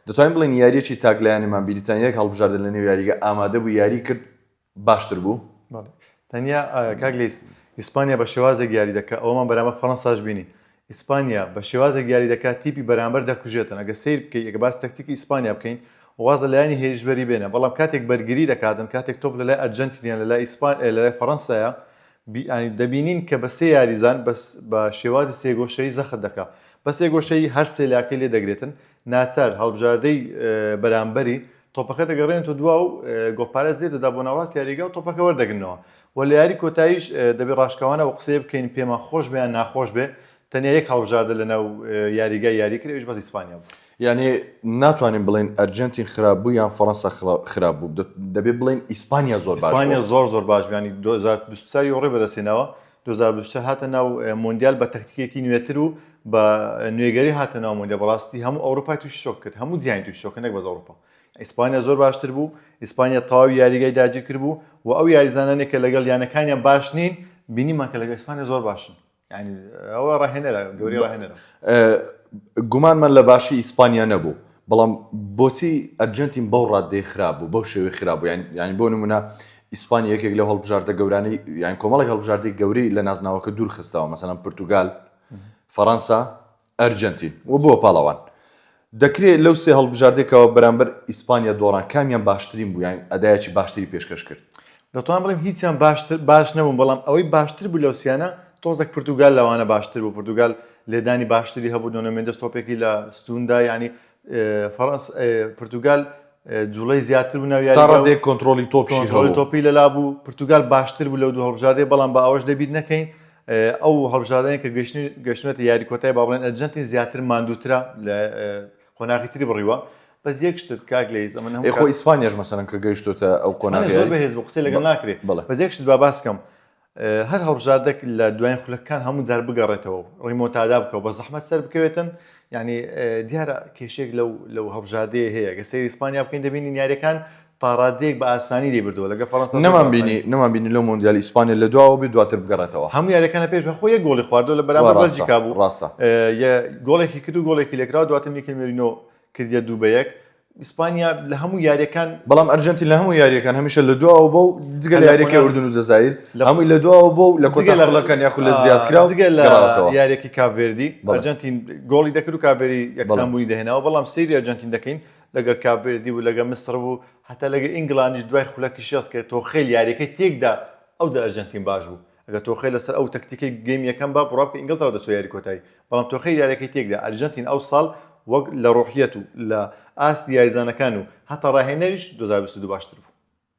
دەتوانین بڵێن یاریەکی تاگلایانیمان بیریتان یەک هەڵبژاردن لە نێو یاریگە ئامادە بوو یاری کرد باشتر بوو تەنیا کاگلیس ئیسپانیا بە شێوازێک یاری دەکات ئەومان بەرامبەر فەڕەنساش بینی ئیسپانیا بە شێوازێک یاری دەکات تیپی بەرامبەر دەکوژێتن ئەگە سیر بکەیت ئەگە باس تەکتیکی ئیسپانیا بکەین واز لە لایانی هێرشبەری بێنە بەڵام کاتێک بەرگری دەکاتن کاتێک تۆپ لە لای ئەرجەنتینیان لە لای فەڕەنسایە دەبینین کە بە سێ یاریزان بە شێوازی سێگۆشەی زەخت دەکات بە سێگۆشەی هەر سێلاکەی لێ دەگرێتن ناچار هەڵبژاردەی بەرامبەری تۆپەکە دەگەڕێنێتەوە دوا و گۆپارێز لێ دەدا بۆ ناوڕاست یاریگا و تۆپەکە وەردەگرنەوە و لە یاری کۆتاییش دەبێت ڕاشکەوانە و قسەیە بکەین پێمان خۆش بێیان ناخۆش بێ تەنیا یەک هەڵبژاردە لەناو یاریگای یاری کرد بەس ئیسپانیا بوو یعنی ناتوانین بڵین ئەرجنتین خراپ بوو یان فەڕەنسا خراپ بوو دەبێت بڵین ئیسپانیا زۆر باش ئیسپانیا زۆر باش ینی 2024 یۆڕێ بەدەستێنەوە 2024 هاتە ناو مۆندیال بە تەکتیکێکی نوێتر و بە نوێگەری هاتە ناو مۆندیال بەڕاستی هەموو ئەوروپای تووشی شۆک کرد هەموو جیهانی تووشی شۆک نەک بەس ئەوروپا ئیسپانیا زۆر باشتر بوو ئیسپانیا تەواوی یاریگای داگیر کرد بوو و ئەو یاریزانانێک کە لەگەڵ یانەکانیان باش نین بینیمان کە لەگەڵ ئیسپانیا زۆر باشن ینی ئەوە ڕاهێنەرە گەوری ڕاهێنەرە گومانمان لە باشی ئیسپانیا نەبوو بەڵام بۆچی ئەرجنتین بەو ڕادەی خراپ بوو بەو شێوەی خراپ بوو ینی بۆ نمونە ئیسپانیا یەکێک لە هەڵبژاردە گەورانەی یان کۆمەڵێک هەڵبژاردەی گەورەی لە نازناوەکە دوور خستەوە مەسەڵەن پورتوگال فەڕەنسا ئەرجنتین و بۆ پاڵەوان دەکرێت لەو سێ هەڵبژاردێکەوە بەرامبەر ئیسپانیا دۆڕان کامیان باشترین بوو یان ئەدایەکی باشتری پێشکەش کرد دەتوان بڵێم هیچیان باش نەبوون بەڵام ئەوەی باشتر بوو لەو سیانە تۆزێک پورتوگال لەوانە باشتر بوو پورتوگال لێدانی باشتری هەبوو نونو مێندێس تۆپێکی لە ستوندا ینی پورتوگال جوڵەی زیاتر بوو ناو یاری تا ڕادێک کۆنتڕۆلی تۆپی لەلا بوو پورتوگال باشتر بوو لەو دوو هەڵبژاردەی بەڵام بە ئەوەش دەبیت نەکەین ئەو هەڵبژاردنێک کە گەشتنێتە یاری کۆتایی با بڵێن ئەرجنتین زیاتر ماندووترە لە قۆناغی تری بڕیوە بەس یەک شتت کاگلەیز ئەمە خۆ ئیسپانیاش مەسەڵەن کە گەیشتوتە ئەو قۆناغی زۆر بەهێز بوو قسەی لەگەڵ ناکرێت بەس یەک شت با باسکەم هەر هەڵبژاردەك لە دوایین خولەکان هەموو جار بگەڕێتەوە ڕیمۆتادا بکەوە بە زەحمەت سەر بکەوێتن ینی دیارە کێشێک لەو هەڵبژاردەیە هەیە گە سەیری ئیسپانیا بکەین دەبینین یاریەکان تاڕادێک بە ئاسانی لێ بردووە لەگە فەڕەنسا نەمانبینی لەو مۆندیال ئیسپانیا لە دواوە بێ دواتر بگەڕێتەوە هەموو یاریەکانە پێش خۆ یەک گۆڵی خواردەوە لە بەرامبەر بەلژیکا بوو ڕاستە گۆڵێکی کرد و گۆڵێکی لێکراوە دواتر میکل مێرینۆ کردیە 2-1 ئیسپانیا لە هەموو یاریەکان بەڵام ئەرجنتین لە هەموو یاریەکان هەمیشە لە دواوە بۆ جگە لە یاریەکەی ئوردون و جەزایر هەمووی لە دواوە بۆ لە کۆتاڵەکان یاخود لە زیادکرا و جگە لە یاریەکی کاڤێردی ئەرجنتین گۆڵی دەکرد و کاڤێری یەکسانبوونی دەهێناوە بەڵام سەیری ئەرجنتین دەکەین لەگەر کاڤێردی و لەگە مسر بوو هەتا لەگە ئینگڵانیش دوای خولەکی شێست کرد تۆخێل یاریەکەی تێکدا ئەو دا ئەرجنتین باش بوو ئەگە تۆخێل لەسەر ئەو تەکتیکەی گەیم یەکەم با بڕا بکە ئینگڵتەرا دەچوە یاری کۆتایی بەڵام تۆخێل یاریەکەی تێکدا ئەرجنتین ئەو ساڵ وەک لە ڕۆحیەت و لە ئاستی یاریزانەکان و هەتا ڕاهێنەریش 2022 باشتر بوو